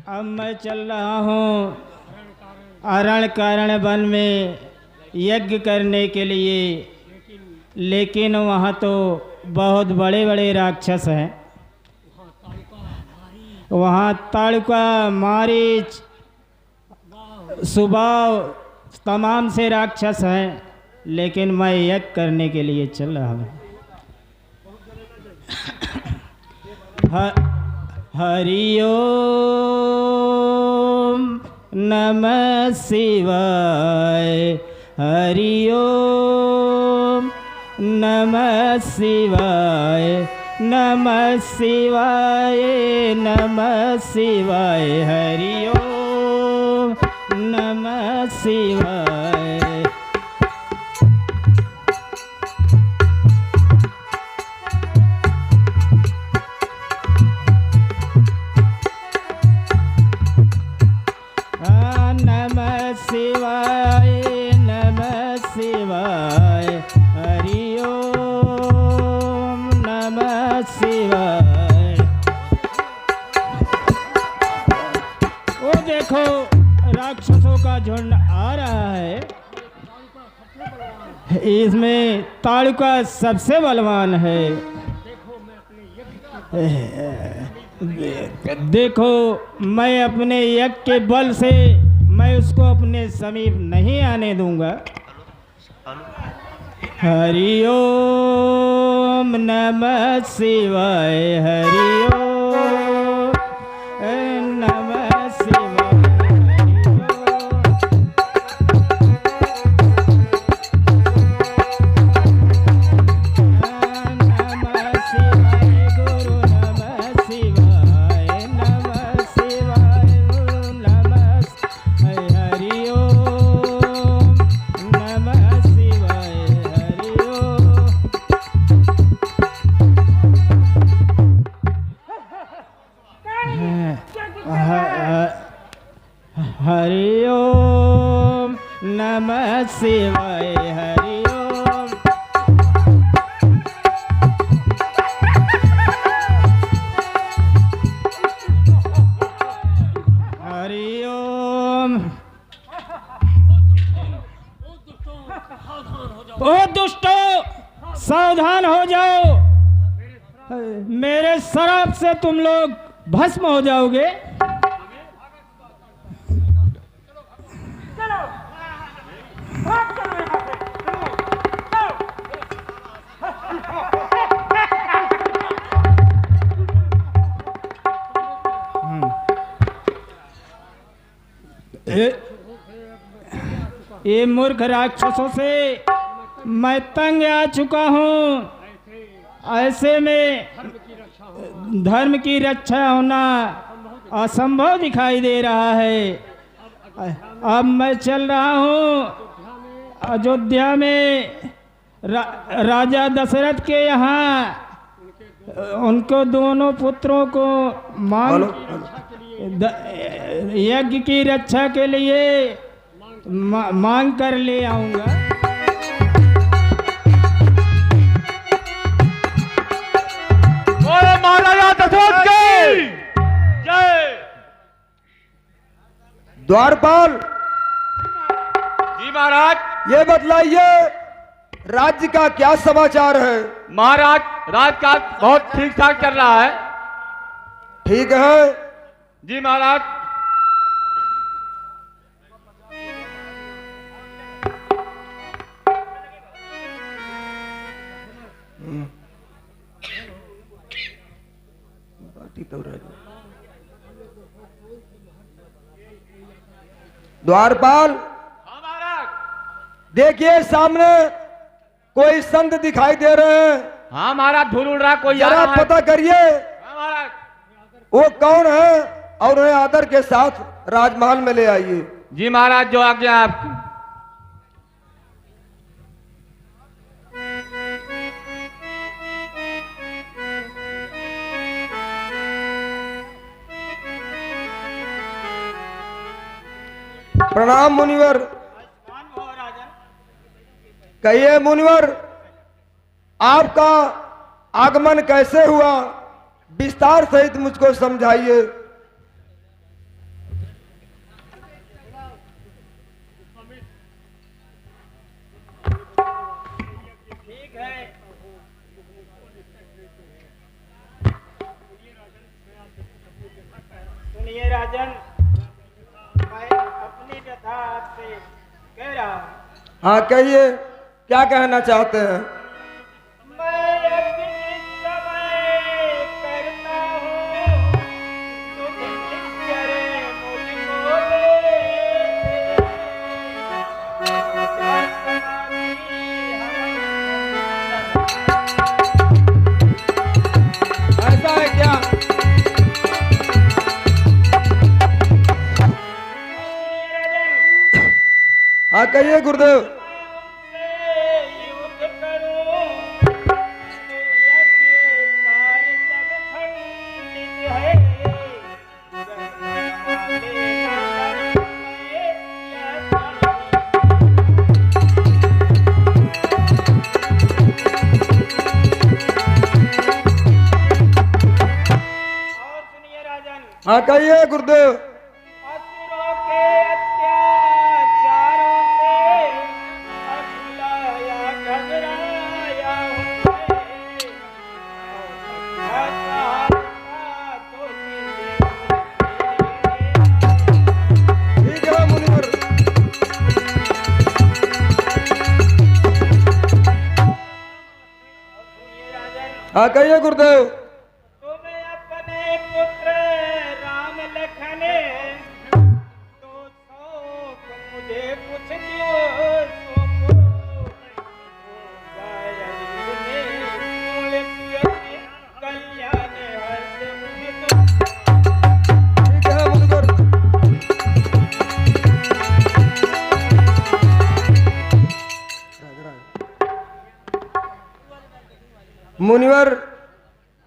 अब मैं चल रहा हूँ अरण कारण वन में यज्ञ करने के लिए, लेकिन वहाँ तो बहुत बड़े बड़े राक्षस हैं। वहाँ ताड़का, मारीच, सुबाव तमाम से राक्षस हैं, लेकिन मैं यज्ञ करने के लिए चल रहा हूँ। हरि ओम नमः शिवाय, हरि ओम नमः शिवाय, नमः शिवाय, नमः शिवाय, हरि ओम नमः शिवाय। नमः शिवाय, नमः शिवाय, हरि ओम नमः शिवाय। वो देखो राक्षसों का झुंड आ रहा है। इसमें ताड़का सबसे बलवान है। देखो मैं अपने यज्ञ के बल से मैं उसको अपने समीप नहीं आने दूंगा। हरि ओम नमः शिवाय, हरि ओम नमः शिवाय। हरि ओम नमः शिवाय, हरि ओम। हरि ओम। ओ दुष्टो सावधान हो जाओ, मेरे शराब से तुम लोग भस्म हो जाओगे। ये मूर्ख राक्षसों से मैं तंग आ चुका हूँ। ऐसे में धर्म की रक्षा होना असंभव दिखाई दे रहा है। अब मैं चल रहा हूँ अयोध्या में राजा दशरथ के यहाँ, उनको दोनों पुत्रों को यज्ञ की रक्षा के लिए मांग कर ले आऊंगा। महाराजा दशरथ की जय। द्वारपाल जी महाराज, ये बतलाइए राज्य का क्या समाचार है? महाराज राजकाज बहुत ठीक ठाक चल रहा है। ठीक है जी महाराज। द्वारपाल हाँ महाराज। देखिए सामने कोई संत दिखाई दे रहे हैं। हाँ महाराज, धूल उड़ रहा, कोई आ जरा रहा है। पता करिए हाँ महाराज। वो कौन है और उन्हें आदर के साथ राजमहल में ले आइए। जी महाराज, जो आज्ञा आपकी। प्रणाम मुनिवर। कहिए मुनिवर, आपका आगमन कैसे हुआ? विस्तार सहित मुझको समझाइए। राजन, मैं अपनी व्यथा आपसे कह रहा हूँ। हाँ कहिए, क्या कहना चाहते हैं? मैं यज्ञ जिस समय करता हूँ, तुझ करे मुझको दे। ऐसा है क्या? हाँ कहिए गुरुदेव। युद्ध करूं तो यज्ञ कार्य सब खंडित है। और सुनिए राजन, हाँ कहिए गुरुदेव। असुरों के अत्याचारों से अकुलाया घबराया हूँ मैं। सहारा तो ठीक है मुनिवर। सुनिए राजन, हाँ कहिए गुरुदेव। तुम्हें अपने पुत्र राम लखन तो शौक मुझे कुछ क्यों सौंपो। गायरी में तुलसी कल्याण हर्ष मुझको। ठीक है मुनिवर। मुनिवर,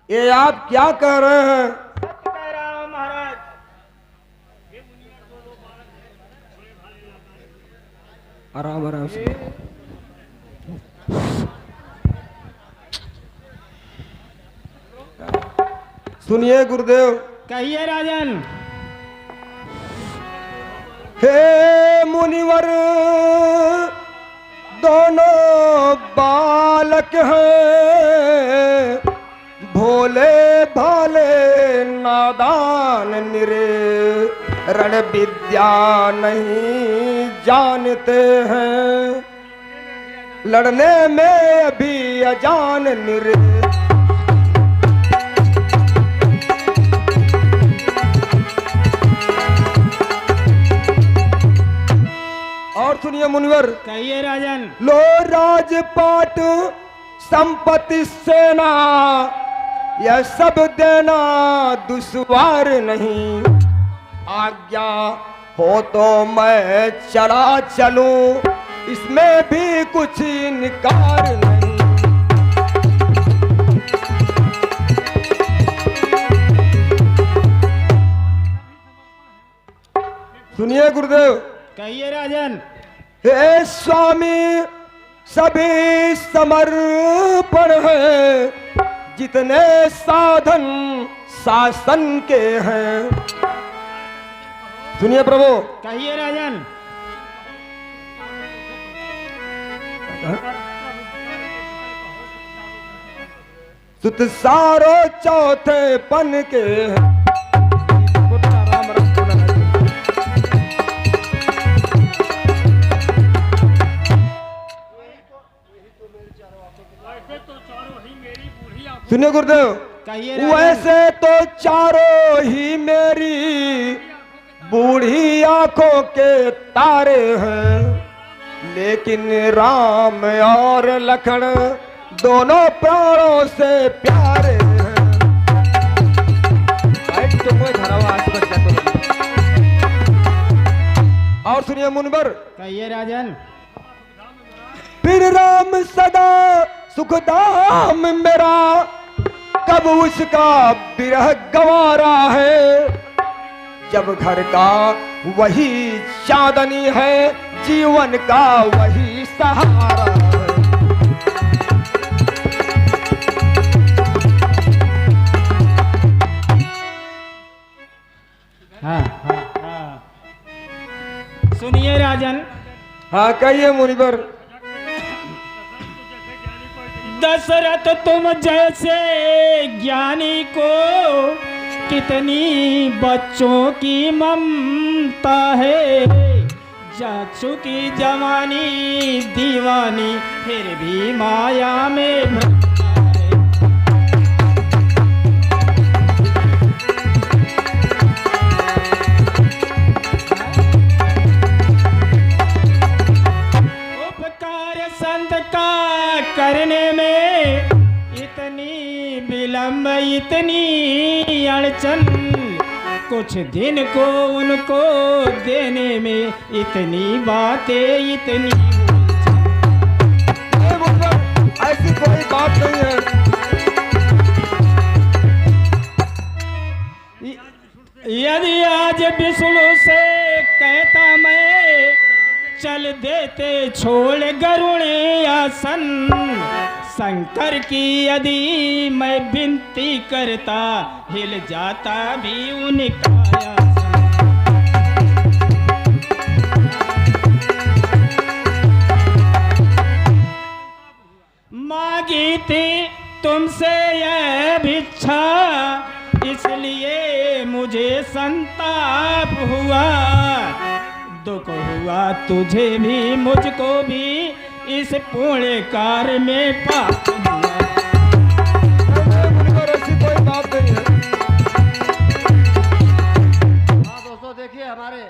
ये आप क्या कह रहे हैं? सत्य कह रहा हूं महाराज। आराम आराम से। सुनिए गुरुदेव। कहिए राजन। हे मुनिवर, दोनों बालक हैं, भोले भाले नादान निरे, रण विद्या नहीं जानते हैं, लड़ने में अभी अजान निरे। और सुनिए मुनिवर। कहिए राजन। लो राजपाट संपत्ति सेना, यह सब देना दुश्वार नहीं, आज्ञा हो तो मैं चला चलूं, इसमें भी कुछ इनकार नहीं। सुनिए गुरुदेव। कहिए राजन। हे स्वामी, सभी समर्पण है, जितने साधन शासन के हैं। सुनिए प्रभु। कहिए राजन। सुत सारो चौथे पन के हैं। सुनिए गुरुदेव। कहिए राजन। वैसे तो चारों ही मेरी बूढ़ी आंखों के तारे हैं, लेकिन राम और लखन दोनों प्राणों से प्यारे हैं। और सुनिए मुनवर। कहिए राजन। फिर राम सदा सुखधाम मेरा, कब उसका विरह गंवारा है, जब घर का वही चांदनी है, जीवन का वही सहारा है। हाँ हाँ हाँ। सुनिए राजन। हाँ कहिए मुनिवर। दशरथ तुम जैसे ज्ञानी को कितनी बच्चों की ममता है, जा चुकी जवानी दीवानी फिर भी माया में भटका है। उपकार संत का करने में इतनी विलंब इतनी अड़चन, कुछ दिन को उनको देने में इतनी बातें इतनी नहीं मुनवर, ऐसी कोई बात नहीं है। यदि आज विष्णु से कहता मैं, चल देते छोड़ गरुड़ आसन, शंकर की यदि मैं विनती करता, हिल जाता भी उनका आसन। मांगी थी तुमसे यह भिक्षा, इसलिए मुझे संताप हुआ, दुख हुआ तुझे भी मुझको भी, इस पुण्य कार्य में पाप हुआ। ऐसी कोई बात नहीं है। हाँ दोस्तों, देखिए हमारे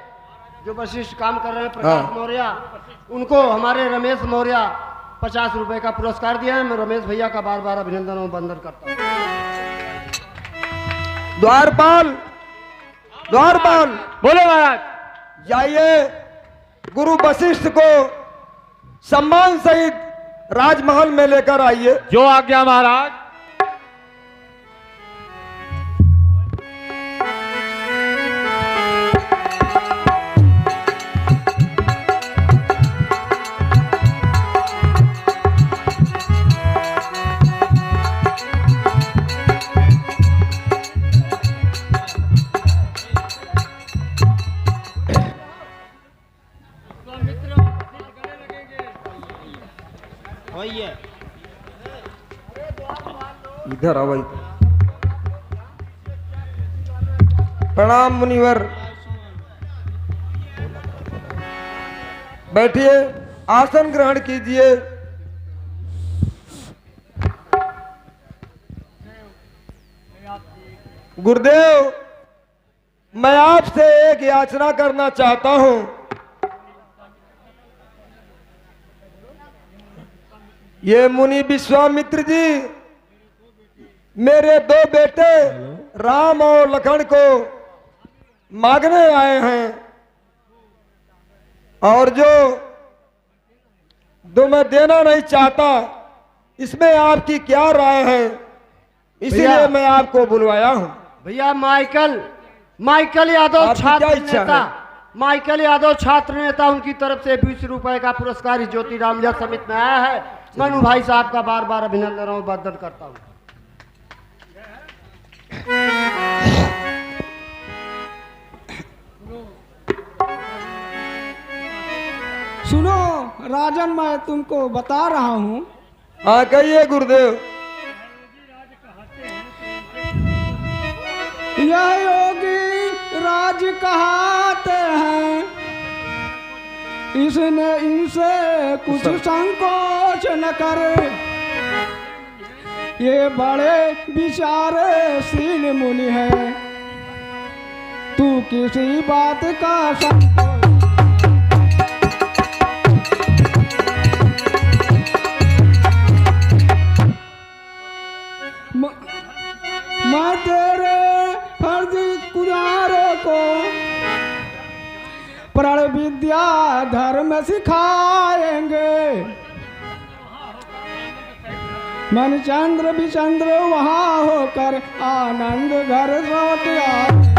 जो वशिष्ठ काम कर रहे हैं प्रकाश मौर्य, उनको हमारे रमेश मौर्य 50 रुपए का पुरस्कार दिया है। मैं रमेश भैया का बार बार अभिनंदन और वंदन करता हूँ। द्वारपाल, द्वारपाल बोले महाराज। जाइए, गुरु वशिष्ठ को सम्मान सहित राजमहल में लेकर आइए। जो आज्ञा महाराज। इधर आओ। प्रणाम मुनिवर, बैठिए, आसन ग्रहण कीजिए। गुरुदेव, मैं आपसे एक याचना करना चाहता हूं। ये मुनि विश्वामित्र जी मेरे 2 बेटे राम और लखन को मांगने आए हैं, और जो मैं देना नहीं चाहता, इसमें आपकी क्या राय है? इसीलिए मैं आपको बुलवाया हूं। भैया माइकल यादव आपकी क्या छात्र इच्छा नेता, है? माइकल यादव छात्र नेता, उनकी तरफ से 20 रुपए का पुरस्कार इस ज्योतिराम जल समिति में आया है। मनु भाई साहब का बार बार अभिनंदन और वंदन करता हूँ। सुनो राजन, मैं तुमको बता रहा हूँ। हाँ कहिए गुरुदेव। यह योगी राज कहाते हैं, इसने इनसे कुछ संकोच न करे, ये बड़े विचारशील मुनि है, तू किसी बात का संकोच। मैं तेरे फर्ज गुजारों को प्रण विद्या धर्म सिखाएंगे, मन चंद्र विचंद्र वहाँ होकर आनंद घर लौट आएंगे।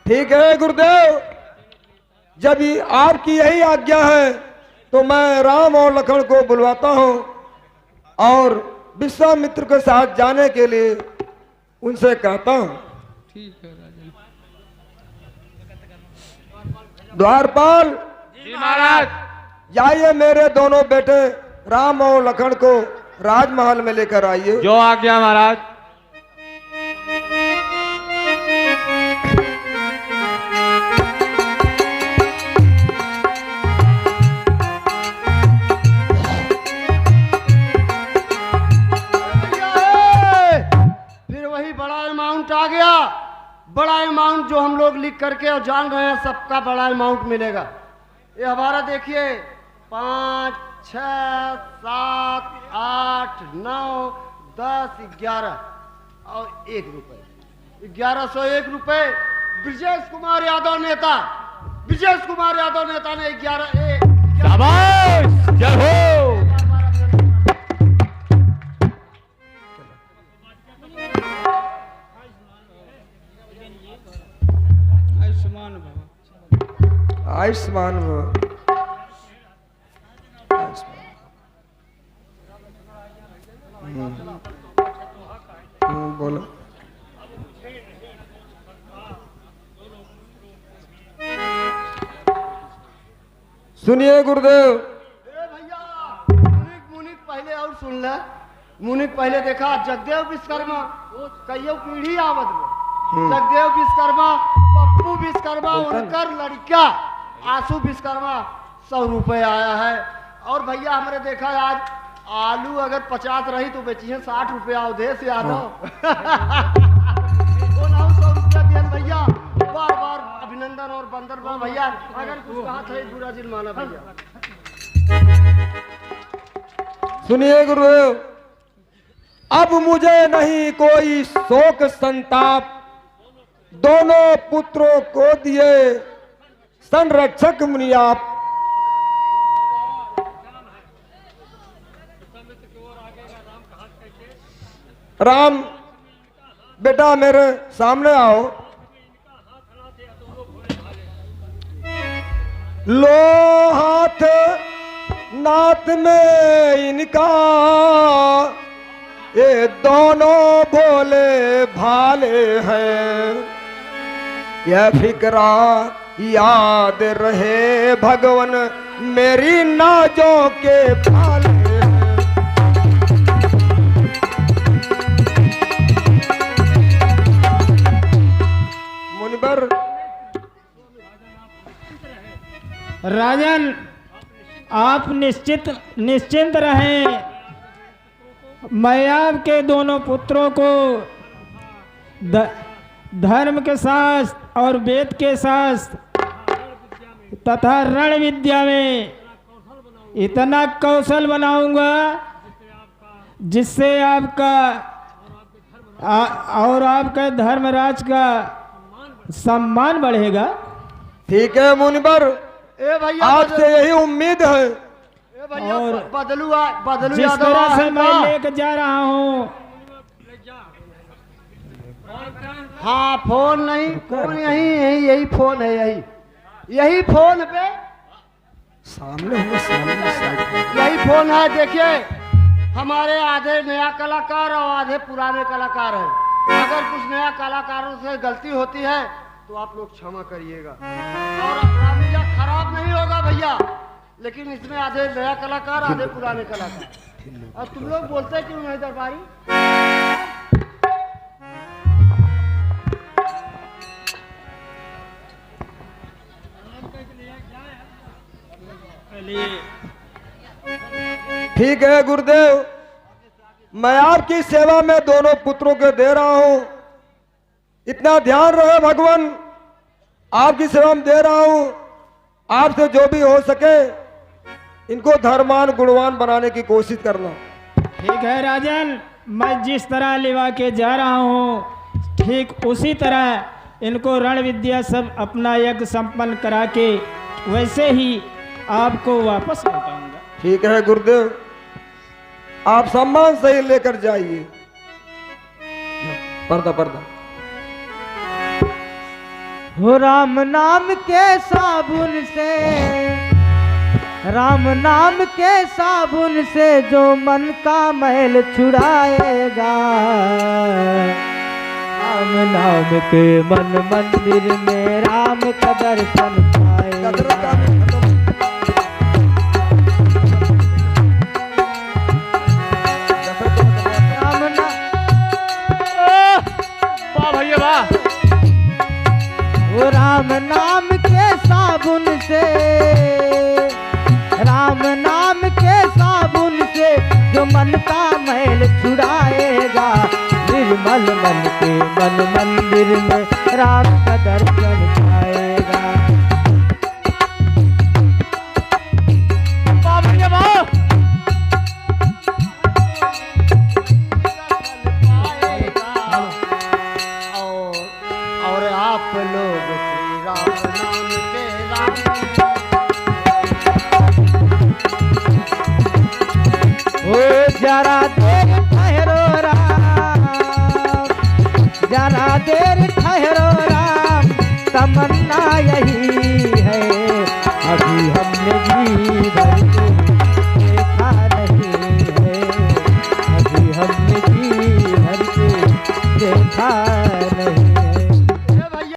ठीक है गुरुदेव, जब आपकी यही आज्ञा है तो मैं राम और लखन को बुलवाता हूं और विश्वामित्र के साथ जाने के लिए उनसे कहता हूं। ठीक है राजन। द्वारपाल, जी महाराज। जाइए मेरे दोनों बेटे राम और लखन को राजमहल में लेकर आइए। जो आ गया महाराज। फिर वही बड़ा अमाउंट आ गया, बड़ा अमाउंट जो हम लोग लिख करके और जान रहे हैं सबका बड़ा अमाउंट मिलेगा। ये हमारा देखिए 5, 6, 7, 8, 9, 10, 11 और 1 रुपए, 1101 रुपए ब्रिजेश कुमार यादव नेता, ब्रिजेश कुमार यादव नेता ने 11 शाबाश, जय हो। आयुष्मान भव। आयुष्मान भव। बोलो। सुनिए गुरुदेव। भैया मुनिक पहले और सुन ले। मुनिक पहले देखा जगदेव विश्वकर्मा कईयों पीढ़ी आवत में, जगदेव विश्वकर्मा, पप्पू विश्वकर्मा, उनकर लड़का आशु विश्वकर्मा 100 रुपए आया है। और भैया हमने देखा आज आलू अगर 50 रही तो बेचिए 60 रुपया अवधेश यादव। वो 100 रुपया दिया भैया, बार बार अभिनंदन और बंदर भैया। अगर कुछ कहा था बुरा जिल माना भैया। सुनिए गुरुदेव, अब मुझे नहीं कोई शोक संताप, दोनों पुत्रों को दिए संरक्षक मुनि आप। राम बेटा मेरे सामने आओ। लो हाथ नाथ में इनका, ये दोनों भोले भाले हैं। यह फिक्रा याद रहे भगवन मेरी नाजों के भाले हैं। मुनिवर राजन, आप निश्चिंत रहें। मैं आपके दोनों पुत्रों को धर्म के शास्त्र और वेद के शास्त्र तथा रण विद्या में इतना कौशल बनाऊंगा जिससे आपका और आपका धर्मराज का सम्मान बढ़ेगा। ठीक है मुनिवर, ए भैया आपसे यही उम्मीद है। ए भैया और बदलू जिस यादव तरह से है मैं ना? लेकर जा रहा हूँ। हाँ फोन नहीं, फोन यही फोन है, यही फोन पे सामने हो, सामने साइड। यही फोन है। देखिए हमारे आधे नया कलाकार और आधे पुराने कलाकार हैं। अगर कुछ नया कलाकारों से गलती होती है तो आप लोग क्षमा करिएगा। और अपराध खराब नहीं होगा भैया, लेकिन इसमें आधे नया कलाकार आधे पुराने कलाकार। और तुम लोग बोलते क्यों नहीं दरबारी? ठीक है गुरुदेव, मैं आपकी सेवा में दोनों पुत्रों को दे रहा हूं। इतना ध्यान रहे भगवान, आपकी सेवा में दे रहा हूं। आपसे जो भी हो सके इनको धर्मान गुणवान बनाने की कोशिश करना। ठीक है राजन, मैं जिस तरह लिवा के जा रहा हूँ ठीक उसी तरह इनको रण विद्या सब अपना यज्ञ संपन्न करा के वैसे ही आपको वापस लौटाऊंगा। ठीक है गुरुदेव, आप सम्मान से ही लेकर जाइए। पर्दा पर्दा। हो राम नाम के साबुन से, राम नाम के साबुन से जो मन का मैल छुड़ाएगा, राम नाम के मन मंदिर में राम का दर्शन पाएगा। लाल मन के मन मंदिर में राम का दर्शन पाएगा। और आप लोग श्री राम नाम के ओ जरा देर ठहरो राम, जरा देर ठहरो राम, तमन्ना यही है अभी हमने जी भर के देखा नहीं है, अभी हमने जी भर के देखा